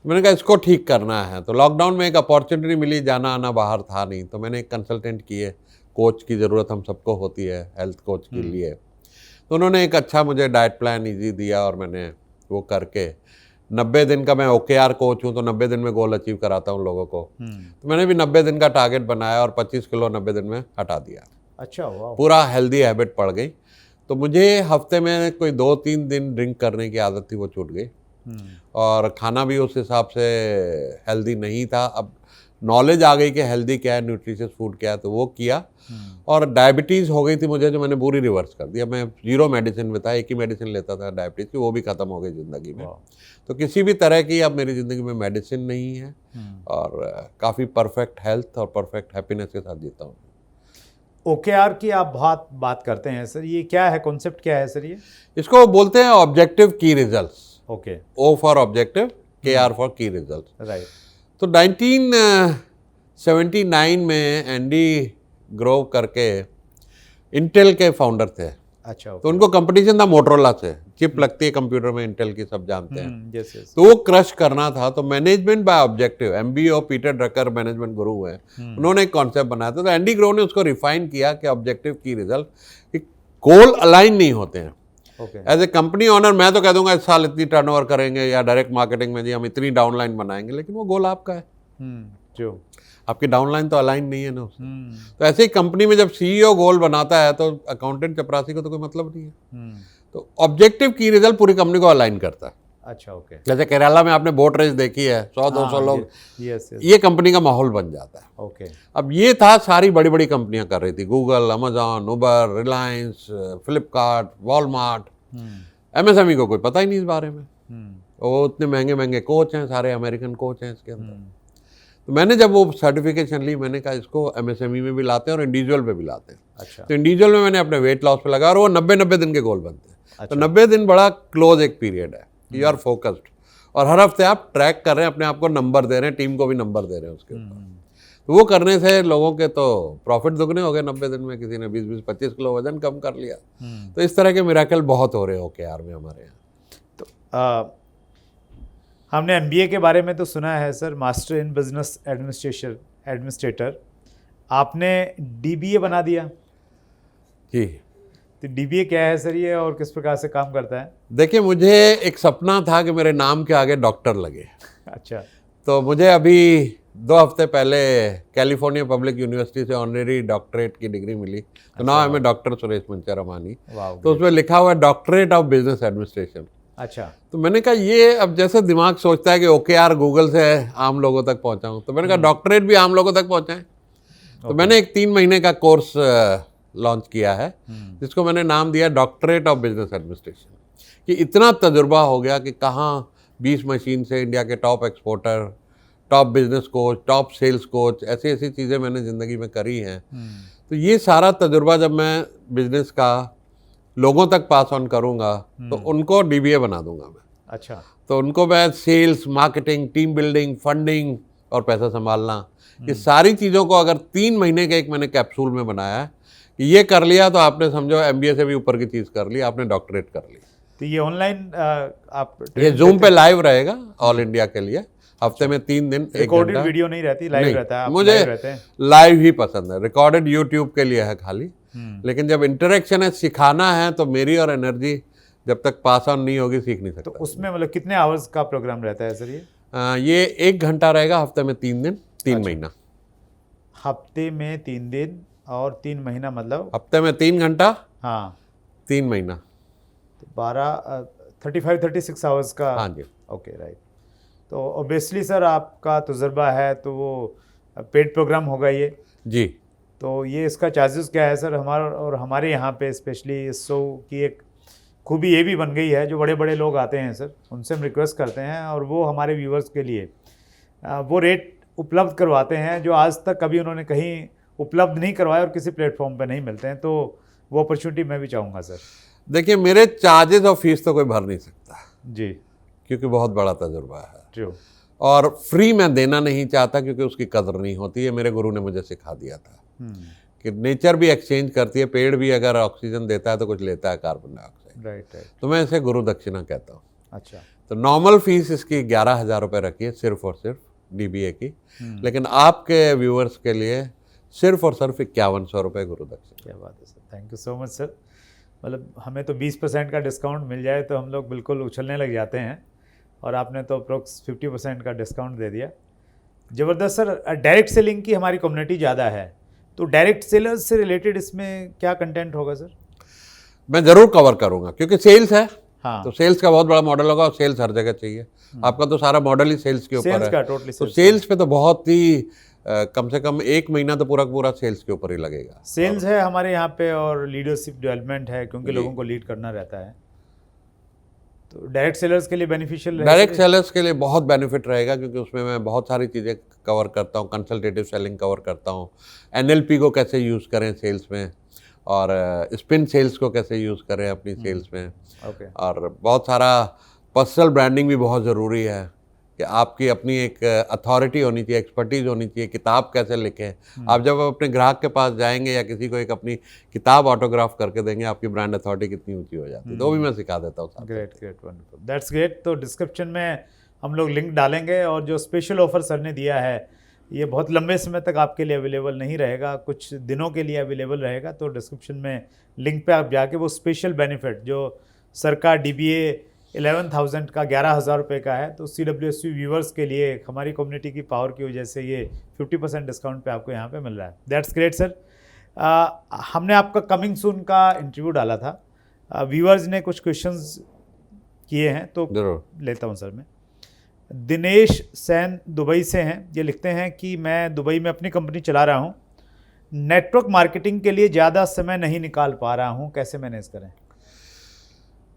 मैंने कहा इसको ठीक करना है। तो लॉकडाउन में एक अपॉर्चुनिटी मिली, जाना आना बाहर था नहीं, तो मैंने एक कंसल्टेंट किए। कोच की ज़रूरत हम सबको होती है, हेल्थ कोच के लिए। तो उन्होंने एक अच्छा मुझे डाइट प्लान ईजी दिया और मैंने वो करके 90 दिन का, मैं OKR कोच हूँ तो 90 दिन में गोल अचीव कराता हूँ लोगों को। तो मैंने भी 90 दिन का टारगेट बनाया और 25 किलो 90 दिन में हटा दिया। अच्छा, वाह। पूरा हेल्दी हैबिट पड़ गई। तो मुझे हफ्ते में कोई 2-3 दिन ड्रिंक करने की आदत थी, वो छूट गई। और खाना भी उस हिसाब से हेल्दी नहीं था। अब नॉलेज आ गई कि हेल्दी क्या है, न्यूट्रिशियस फूड क्या है, तो वो किया। और डायबिटीज़ हो गई थी मुझे, जो मैंने पूरी रिवर्स कर दिया। मैं 0 मेडिसिन में था, एक ही मेडिसिन लेता था डायबिटीज़ की, वो भी ख़त्म हो गई ज़िंदगी में। तो किसी भी तरह की अब मेरी ज़िंदगी में मेडिसिन नहीं है और काफ़ी परफेक्ट हेल्थ और परफेक्ट हैप्पीनेस के साथ जीता हूँ। OKR की आप बहुत बात करते हैं सर, ये क्या है, कॉन्सेप्ट क्या है सर ये? इसको बोलते हैं ऑब्जेक्टिव की results. Okay. O for objective, KR for की रिजल्ट्स। राइट। तो 1979 में एंडी ग्रोव करके इंटेल के फाउंडर थे। अच्छा, तो उनको कंपटीशन था मोटरोला से, चिप लगती है कंप्यूटर में इंटेल की, सब जानते हैं। Yes yes. तो वो क्रश करना था। तो management by objective, MBO Peter Drucker management गुरु हैं, उन्होंने एक कॉन्सेप्ट बनाया था। तो एंडी ग्रोव ने उसको रिफाइन किया कि ऑब्जेक्टिव की रिजल्ट, कि गोल अलाइन नहीं होते हैं। एज ए कंपनी ओनर मैं तो कह दूंगा इस साल इतनी टर्नओवर करेंगे, या डायरेक्ट मार्केटिंग में जी हम इतनी डाउनलाइन बनाएंगे, लेकिन वो गोल आपका है, जो आपकी डाउनलाइन तो अलाइन नहीं है ना उससे। तो ऐसे ही कंपनी में जब CEO गोल बनाता है तो अकाउंटेंट चपरासी को तो कोई मतलब नहीं है। तो ऑब्जेक्टिव की रिजल्ट पूरी कंपनी को अलाइन करता है। अच्छा, ओके। जैसे केरला में आपने बोट रेस देखी है, 100-200 लोग, यस यस। ये कंपनी का माहौल बन जाता है। ओके। अब ये था, सारी बड़ी बड़ी कंपनियां कर रही थी, गूगल, अमेजॉन, उबर, रिलायंस, फ्लिपकार्ट, वॉलमार्ट। MSME को कोई पता ही नहीं इस बारे में। वो इतने महंगे महंगे कोच हैं, सारे अमेरिकन कोच हैं इसके अंदर। तो मैंने जब वो सर्टिफिकेशन ली, मैंने कहा इसको MSME में भी लाते हैं और इंडिविजुअल पे भी लाते हैं। अच्छा। तो इंडिविजुअल में मैंने अपने वेट लॉस पे लगा, और वो 90 दिन के गोल बनते हैं। तो 90 दिन बड़ा क्लोज एक पीरियड है, यू आर फोकस्ड, और हर हफ्ते आप ट्रैक कर रहे हैं, अपने आप को नंबर दे रहे हैं, टीम को भी नंबर दे रहे हैं उसके ऊपर। तो वो करने से लोगों के तो प्रॉफिट दुगने हो गए 90 दिन में। किसी ने 20-25 किलो वजन कम कर लिया। तो इस तरह के मिराकल बहुत हो रहे हो OKR में हमारे यहाँ। तो हमने MBA के बारे में तो सुना है sir, master in business administrator. आपने DBA बना दिया जी। तो DBA क्या है सर ये, और किस प्रकार से काम करता है? देखिए मुझे एक सपना था कि मेरे नाम के आगे डॉक्टर लगे। अच्छा। तो मुझे अभी 2 हफ्ते पहले कैलिफोर्निया पब्लिक यूनिवर्सिटी से ऑनरेरी डॉक्टरेट की डिग्री मिली। तो now I am doctor Suresh Mancharmani. तो उसमें लिखा हुआ है डॉक्टरेट ऑफ बिजनेस एडमिनिस्ट्रेशन। अच्छा। तो मैंने कहा ये, अब जैसे दिमाग सोचता है कि OKR गूगल से आम लोगों तक पहुंचाऊं, तो मैंने कहा डॉक्टरेट भी आम लोगों तक पहुंचाएं। तो मैंने एक 3 महीने का कोर्स लॉन्च किया है, जिसको मैंने नाम दिया डॉक्टरेट ऑफ बिजनेस एडमिनिस्ट्रेशन। कि इतना तजुर्बा हो गया कि कहाँ 20 मशीन से इंडिया के top exporter, top business coach, top sales coach, ऐसी ऐसी चीज़ें मैंने ज़िंदगी में करी हैं। तो ये सारा तजुर्बा जब मैं बिजनेस का लोगों तक पास ऑन करूँगा तो उनको DBA बना दूंगा मैं। अच्छा। तो उनको मैं sales, marketing, team building, funding और पैसा संभालना, ये सारी चीज़ों को अगर 3 महीने के एक मैंने कैप्सूल में बनाया है कि ये कर लिया तो आपने समझो MBA से भी ऊपर की चीज़ कर ली, आपने डॉक्टरेट कर ली। तो ये ऑनलाइन आप ये जूम पे लाइव रहेगा ऑल इंडिया के लिए, हफ्ते में 3 दिन, 1 रिकॉर्डेड घंटा। वीडियो नहीं रहती, लाइव नहीं, रहता है, आप मुझे लाइव रहते हैं। लाइव ही पसंद है। रिकॉर्डेड यूट्यूब के लिए है खाली, लेकिन जब इंटरेक्शन है, सिखाना है, तो मेरी और एनर्जी जब तक पास ऑन नहीं होगी सीख नहीं तो सकता। उसमें मतलब कितने आवर्स का प्रोग्राम रहता है सर ये? ये 1 घंटा रहेगा हफ्ते में 3 दिन, 3 महीना। हफ्ते में 3 दिन और 3 महीना मतलब? हफ्ते में 3 घंटा, हाँ, 3 महीना। तो 36 आवर्स का। हाँ जी। Okay, right. तो ऑब्वियसली सर आपका तजुर्बा है तो वो पेड प्रोग्राम होगा ये। जी। तो ये इसका चार्जेस क्या है सर? हमारे यहाँ पे स्पेशली इस शो की एक खूबी ये भी बन गई है, जो बड़े बड़े लोग आते हैं सर, उनसे हम रिक्वेस्ट करते हैं और वो हमारे व्यूवर्स के लिए वो रेट उपलब्ध करवाते हैं जो आज तक कभी उन्होंने कहीं उपलब्ध नहीं करवाए और किसी प्लेटफॉर्म पे नहीं मिलते हैं। तो वो अपॉर्चुनिटी मैं भी चाहूँगा सर। देखिए, मेरे चार्जेस और फीस तो कोई भर नहीं सकता जी, क्योंकि बहुत बड़ा तजुर्बा है, ट्रू। और फ्री मैं देना नहीं चाहता क्योंकि उसकी कदर नहीं होती है। मेरे गुरु ने मुझे सिखा दिया था कि नेचर भी एक्सचेंज करती है, पेड़ भी अगर ऑक्सीजन देता है तो कुछ लेता है कार्बन डाइऑक्साइड। Right, right. तो मैं इसे गुरु दक्षिणा कहता हूँ। अच्छा। तो नॉर्मल फीस इसकी 11,000 रुपये रखी है, सिर्फ और सिर्फ DBA की। लेकिन आपके व्यूअर्स के लिए सिर्फ और सिर्फ 5100 रुपये गुरु दक्षिणा। क्या बात है sir, thank you so much sir. मतलब हमें तो 20% का डिस्काउंट मिल जाए तो हम लोग बिल्कुल उछलने लग जाते हैं, और आपने तो अप्रोक्स 50% का डिस्काउंट दे दिया। ज़बरदस्त सर। डायरेक्ट सेलिंग की हमारी कम्युनिटी ज़्यादा है, तो डायरेक्ट सेलर्स से रिलेटेड इसमें क्या कंटेंट होगा सर? मैं ज़रूर कवर करूँगा क्योंकि सेल्स है। हाँ, तो सेल्स का बहुत बड़ा मॉडल होगा और सेल्स हर जगह चाहिए। आपका तो सारा मॉडल ही सेल्स के ऊपर सेल्स है। का टोटली तो सेल्स पे तो बहुत ही कम से कम 1 महीना तो पूरा पूरा सेल्स के ऊपर ही लगेगा। सेल्स है हमारे यहाँ पे, और लीडरशिप डेवलपमेंट है क्योंकि लोगों को लीड करना रहता है। तो डायरेक्ट सेलर्स के लिए बेनिफिशियल रहेगा। डायरेक्ट सेलर्स के लिए बहुत बेनिफिट रहेगा क्योंकि उसमें मैं बहुत सारी चीज़ें कवर करता हूँ। कंसल्टेटिव सेलिंग कवर करता हूँ, NLP को कैसे यूज़ करें सेल्स में, और स्पिन सेल्स को कैसे यूज़ करें अपनी सेल्स में। ओके। और बहुत सारा पर्सनल ब्रांडिंग भी बहुत ज़रूरी है कि आपकी अपनी एक अथॉरिटी होनी चाहिए, एक्सपर्टीज़ होनी चाहिए। किताब कैसे लिखें, आप जब अपने ग्राहक के पास जाएंगे या किसी को एक अपनी किताब ऑटोग्राफ करके देंगे, आपकी ब्रांड अथॉरिटी कितनी ऊंची हो जाती है। तो वो भी मैं सिखा देता हूँ। Great, great, wonderful, that's great. तो डिस्क्रिप्शन में हम लोग लिंक डालेंगे, और जो स्पेशल ऑफर सर ने दिया है ये बहुत लंबे समय तक आपके लिए अवेलेबल नहीं रहेगा, कुछ दिनों के लिए अवेलेबल रहेगा। तो डिस्क्रिप्शन में लिंक पे आप जाके वो स्पेशल बेनिफिट जो सर का DBA 11,000 का 11,000 रुपये का है, तो CWSU व्यूवर्स के लिए हमारी कम्युनिटी की पावर की वजह से ये 50% डिस्काउंट पे आपको यहाँ पे मिल रहा है। That's great sir. हमने आपका कमिंग सून का इंटरव्यू डाला था, व्यूवर्स ने कुछ क्वेश्चंस किए हैं तो जरूर लेता हूँ सर मैं। दिनेश सैन दुबई से हैं, ये लिखते हैं कि मैं दुबई में अपनी कंपनी चला रहा हूँ, नेटवर्क मार्केटिंग के लिए ज़्यादा समय नहीं निकाल पा रहा हूँ, कैसे मैनेज करें?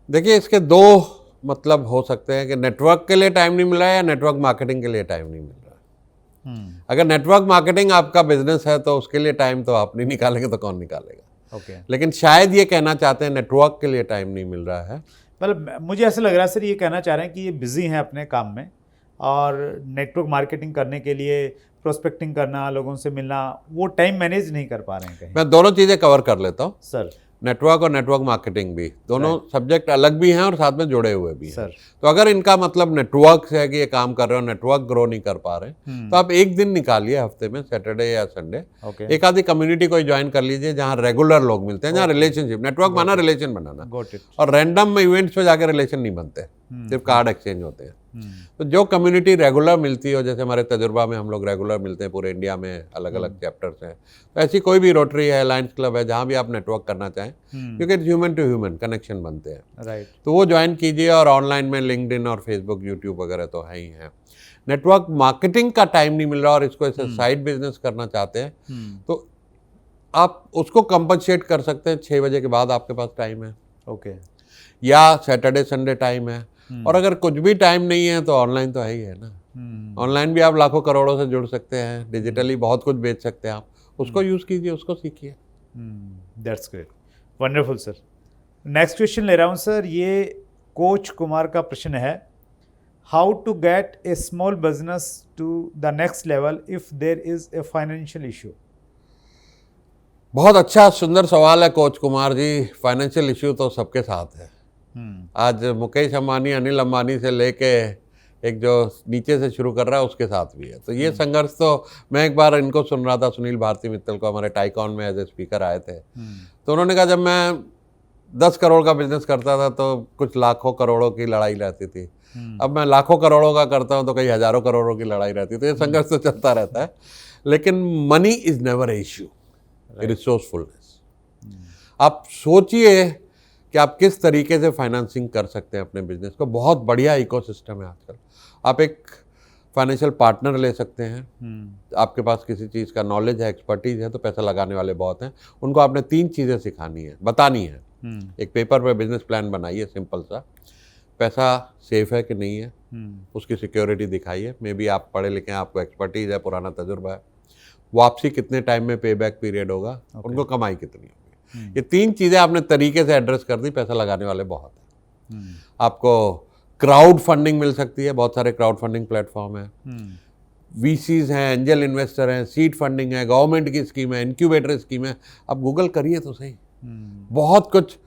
देखिए, इसके 2 मतलब हो सकते हैं कि नेटवर्क के लिए टाइम नहीं मिल रहा है या नेटवर्क मार्केटिंग के लिए टाइम नहीं मिल रहा है। अगर नेटवर्क मार्केटिंग आपका बिजनेस है तो उसके लिए टाइम तो आप नहीं निकालेंगे तो कौन निकालेगा। ओके। लेकिन शायद ये कहना चाहते हैं नेटवर्क के लिए टाइम नहीं मिल रहा है। मतलब मुझे ऐसा लग रहा है सर, ये कहना चाह रहे हैं कि ये बिजी हैं अपने काम में, और नेटवर्क मार्केटिंग करने के लिए प्रोस्पेक्टिंग करना, लोगों से मिलना, वो टाइम मैनेज नहीं कर पा रहे हैं कहीं। मैं दोनों चीज़ें कवर कर लेता हूँ सर। नेटवर्क और नेटवर्क मार्केटिंग भी, दोनों सब्जेक्ट अलग भी हैं और साथ में जुड़े हुए भी हैं। सर। तो अगर इनका मतलब नेटवर्क से है कि ये काम कर रहे हो, नेटवर्क ग्रो नहीं कर पा रहे, तो आप एक दिन निकालिए हफ्ते में, सैटरडे या संडे, ओके। एक आधी कम्युनिटी कोई ज्वाइन कर लीजिए जहाँ रेगुलर लोग मिलते हैं, जहाँ रिलेशनशिप, नेटवर्क माना रिलेशन बनाना, गॉट इट। और रैंडम इवेंट्स पे जाकर रिलेशन नहीं बनते, सिर्फ कार्ड एक्सचेंज होते हैं। तो जो कम्युनिटी रेगुलर मिलती हो, जैसे हमारे तजुर्बा में हम लोग रेगुलर मिलते हैं पूरे इंडिया में, अलग अलग चैप्टर्स हैं, तो ऐसी कोई भी रोटरी है, लायंस क्लब है, जहाँ भी आप नेटवर्क करना चाहें, क्योंकि ह्यूमन टू ह्यूमन कनेक्शन बनते हैं। राइट। तो वो ज्वाइन कीजिए, और ऑनलाइन में लिंक्डइन और फेसबुक, यूट्यूब वगैरह तो है ही है। नेटवर्क मार्केटिंग का टाइम नहीं मिल रहा और इसको ऐसे साइड बिजनेस करना चाहते हैं, तो आप उसको कंपनसेट कर सकते हैं। 6 बजे के बाद आपके पास टाइम है, ओके। या सैटरडे संडे टाइम है, और अगर कुछ भी टाइम नहीं है तो ऑनलाइन तो है ही है ना। ऑनलाइन भी आप लाखों करोड़ों से जुड़ सकते हैं, डिजिटली बहुत कुछ बेच सकते हैं आप, उसको यूज़ कीजिए, उसको सीखिए। That's great, wonderful sir. Next question ले रहा हूँ सर, ये कोच कुमार का प्रश्न है, how to get a small business to the next level if there is a financial issue. बहुत अच्छा सुंदर सवाल है coach Kumar ji. Financial issue तो सबके साथ है। आज मुकेश अंबानी, अनिल अंबानी से लेके एक जो नीचे से शुरू कर रहा है उसके साथ भी है। तो ये संघर्ष तो मैं एक बार इनको सुन रहा था, सुनील भारती मित्तल को, हमारे टाइकॉन में एज ए स्पीकर आए थे। तो उन्होंने कहा जब मैं 10 करोड़ का बिजनेस करता था तो कुछ लाखों करोड़ों की लड़ाई रहती थी, अब मैं लाखों करोड़ों का करता हूँ तो कई हजारों करोड़ों की लड़ाई रहती है। तो ये संघर्ष तो चलता रहता है, लेकिन money is never a issue, resourcefulness. आप सोचिए कि आप किस तरीके से फाइनेंसिंग कर सकते हैं अपने बिजनेस को। बहुत बढ़िया इकोसिस्टम है आजकल। आप एक फाइनेंशियल पार्टनर ले सकते हैं, आपके पास किसी चीज़ का नॉलेज है, एक्सपर्टीज है, तो पैसा लगाने वाले बहुत हैं। उनको आपने 3 चीज़ें सिखानी है, बतानी है। एक पेपर पे बिजनेस प्लान बनाइए सिंपल सा, पैसा सेफ है कि नहीं है, उसकी सिक्योरिटी दिखाइए। मे बी आप पढ़े लिखे हैं, आपको एक्सपर्टीज है, पुराना तजुर्बा है, वापसी कितने टाइम में पे बैक पीरियड होगा, उनको कमाई कितनी होगी। ये 3 चीज़ें आपने तरीके से एड्रेस कर दी, पैसा लगाने वाले बहुत हैं। आपको क्राउड फंडिंग मिल सकती है, बहुत सारे क्राउड फंडिंग प्लेटफॉर्म हैं, वीसीज हैं, एंजल इन्वेस्टर हैं, सीड फंडिंग है, गवर्नमेंट की स्कीम है, इंक्यूबेटर स्कीम है। आप गूगल करिए तो सही, बहुत कुछ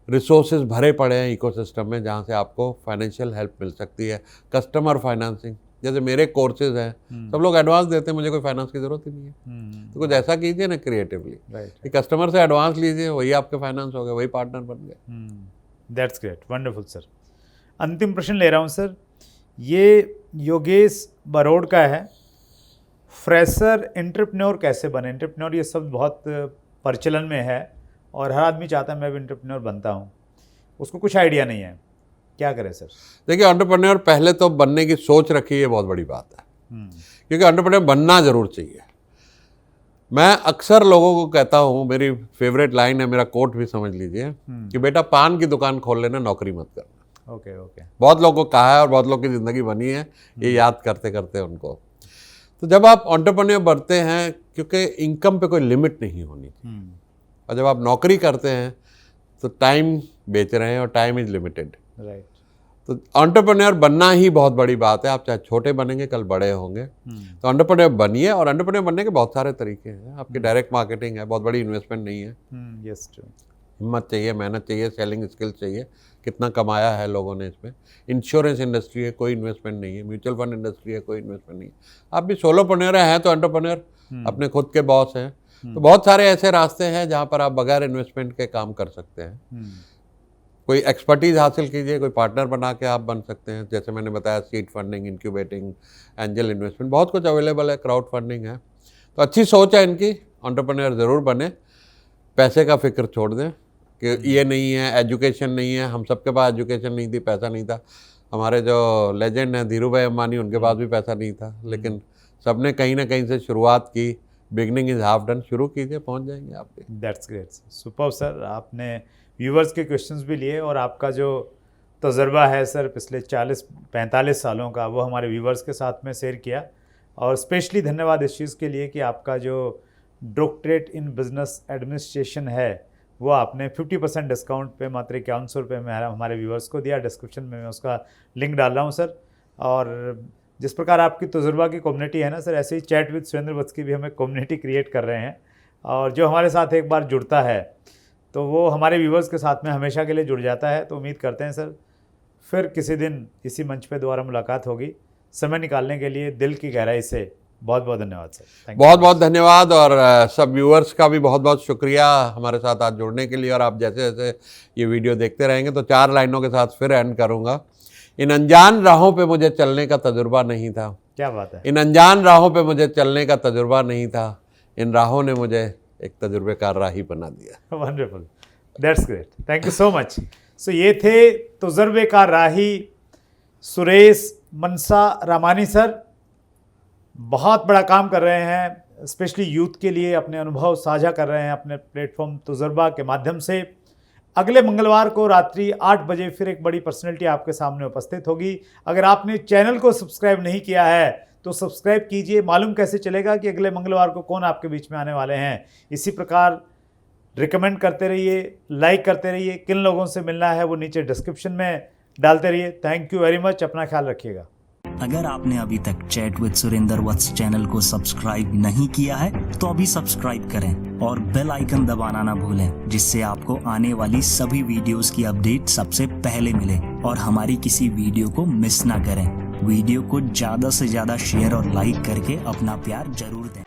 रिसोर्सेज भरे पड़े हैं इकोसिस्टम में जहाँ से आपको फाइनेंशियल हेल्प मिल सकती है। कस्टमर फाइनेंसिंग, जैसे मेरे कोर्सेज हैं, सब लोग एडवांस देते हैं, मुझे कोई फाइनेंस की जरूरत ही नहीं है। तो कुछ ऐसा कीजिए ना क्रिएटिवली, कि कस्टमर से एडवांस लीजिए, वही आपके फाइनेंस हो गए, वही पार्टनर बन गए। That's great, wonderful sir. अंतिम प्रश्न ले रहा हूँ सर, ये योगेश बरोड़ का है, फ्रेशर एंटरप्रेन्योर कैसे बने। एंटरप्रेन्योर ये शब्द बहुत प्रचलन में है और हर आदमी चाहता है मैं भी एंटरप्रेन्योर बनता हूँ, उसको कुछ आइडिया नहीं है, क्या करें सर। देखिए, एंटरप्रेन्योर पहले तो बनने की सोच रखी, ये बहुत बड़ी बात है, क्योंकि एंटरप्रेन्योर बनना जरूर चाहिए। मैं अक्सर लोगों को कहता हूँ, मेरी फेवरेट लाइन है, मेरा कोट भी समझ लीजिए, कि बेटा पान की दुकान खोल लेना, नौकरी मत करना। Okay okay. बहुत लोगों को कहा है और बहुत लोग की ज़िंदगी बनी है ये याद करते करते उनको। तो जब आप एंटरप्रेन्योर बनते हैं, क्योंकि इनकम पे कोई लिमिट नहीं होनी चाहिए, और जब आप नौकरी करते हैं तो टाइम बेच रहे हैं और टाइम इज लिमिटेड। राइट। तो एंटरप्रेन्योर बनना ही बहुत बड़ी बात है। आप चाहे छोटे बनेंगे, कल बड़े होंगे। तो एंटरप्रेन्योर बनिए, और एंटरप्रेन्योर बनने के बहुत सारे तरीके हैं। आपकी डायरेक्ट मार्केटिंग है, बहुत बड़ी इन्वेस्टमेंट नहीं है। Yes true. हिम्मत चाहिए, मेहनत चाहिए, सेलिंग स्किल्स चाहिए, कितना कमाया है लोगों ने इसमें। इंश्योरेंस इंडस्ट्री है, कोई इन्वेस्टमेंट नहीं है। म्यूचुअल फंड इंडस्ट्री है, कोई इन्वेस्टमेंट नहीं है। आप भी सोलोप्रेन्योर हैं तो एंटरप्रेन्योर, अपने खुद के बॉस हैं। तो बहुत सारे ऐसे रास्ते हैं जहाँ पर आप बगैर इन्वेस्टमेंट के काम कर सकते हैं। कोई एक्सपर्टीज हासिल कीजिए, कोई पार्टनर बना के आप बन सकते हैं। जैसे मैंने बताया, सीड फंडिंग, इंक्यूबेटिंग, एंजल इन्वेस्टमेंट, बहुत कुछ अवेलेबल है, क्राउड फंडिंग है। तो अच्छी सोच है इनकी, एंटरप्रेन्योर ज़रूर बने। पैसे का फिक्र छोड़ दें कि ये नहीं है, एजुकेशन नहीं है। हम सबके पास एजुकेशन नहीं थी, पैसा नहीं था। हमारे जो लेजेंड हैं धीरू भाई अंबानी, उनके पास भी पैसा नहीं था, लेकिन सबने कहीं ना कहीं से शुरुआत की। बिगनिंग इज हाफ डन, शुरू कीजिए, पहुंच जाएंगे आप भी। That's great, super sir. आपने व्यूवर्स के क्वेश्चंस भी लिए और आपका जो तजर्बा है सर पिछले 40-45 सालों का, वो हमारे व्यूवर्स के साथ में शेयर किया। और स्पेशली धन्यवाद इस चीज़ के लिए कि आपका जो डॉक्टरेट इन बिजनेस एडमिनिस्ट्रेशन है वो आपने 50% डिस्काउंट पे मात्र 5100 रुपये में हमारे व्यूवर्स को दिया। डिस्क्रिप्शन में मैं उसका लिंक डाल रहा हूँ सर। और जिस प्रकार आपकी तजुर्बा की कम्युनिटी है ना सर, ऐसे ही चैट विद सुरेंद्र वत्स की भी हम एक कम्युनिटी क्रिएट कर रहे हैं। और जो हमारे साथ एक बार जुड़ता है तो वो हमारे व्यूवर्स के साथ में हमेशा के लिए जुड़ जाता है। तो उम्मीद करते हैं सर फिर किसी दिन इसी मंच पे दोबारा मुलाकात होगी। समय निकालने के लिए दिल की गहराई से बहुत बहुत धन्यवाद सर। बहुत बहुत धन्यवाद, और सब व्यूअर्स का भी बहुत बहुत शुक्रिया हमारे साथ आज जुड़ने के लिए। और आप जैसे जैसे ये वीडियो देखते रहेंगे तो 4 लाइनों के साथ फिर एंड करूँगा। इन अनजान राहों पे मुझे चलने का तजुर्बा नहीं था। क्या बात है। इन अनजान राहों पे मुझे चलने का तजुर्बा नहीं था, इन राहों ने मुझे एक तजुर्बेकार राही बना दिया। Wonderful, that's great, thank you so much. So ये थे तजुर्बेकार राही सुरेश मनसा रामानी सर। बहुत बड़ा काम कर रहे हैं, स्पेशली यूथ के लिए अपने अनुभव साझा कर रहे हैं अपने प्लेटफॉर्म तजुर्बा के माध्यम से। अगले मंगलवार को रात्रि 8 बजे फिर एक बड़ी पर्सनैलिटी आपके सामने उपस्थित होगी। अगर आपने चैनल को सब्सक्राइब नहीं किया है तो सब्सक्राइब कीजिए। मालूम कैसे चलेगा कि अगले मंगलवार को कौन आपके बीच में आने वाले हैं। इसी प्रकार रिकमेंड करते रहिए, लाइक करते रहिए। किन लोगों से मिलना है वो नीचे डिस्क्रिप्शन में डालते रहिए। Thank you very much. अपना ख्याल रखिएगा। अगर आपने अभी तक chat with Surendra Vats channel को सब्सक्राइब नहीं किया है तो अभी सब्सक्राइब करें और बेल आइकन दबाना ना भूलें, जिससे आपको आने वाली सभी वीडियोस की अपडेट सबसे पहले मिले और हमारी किसी वीडियो को मिस ना करें। वीडियो को ज्यादा से ज्यादा शेयर और लाइक करके अपना प्यार जरूर दें।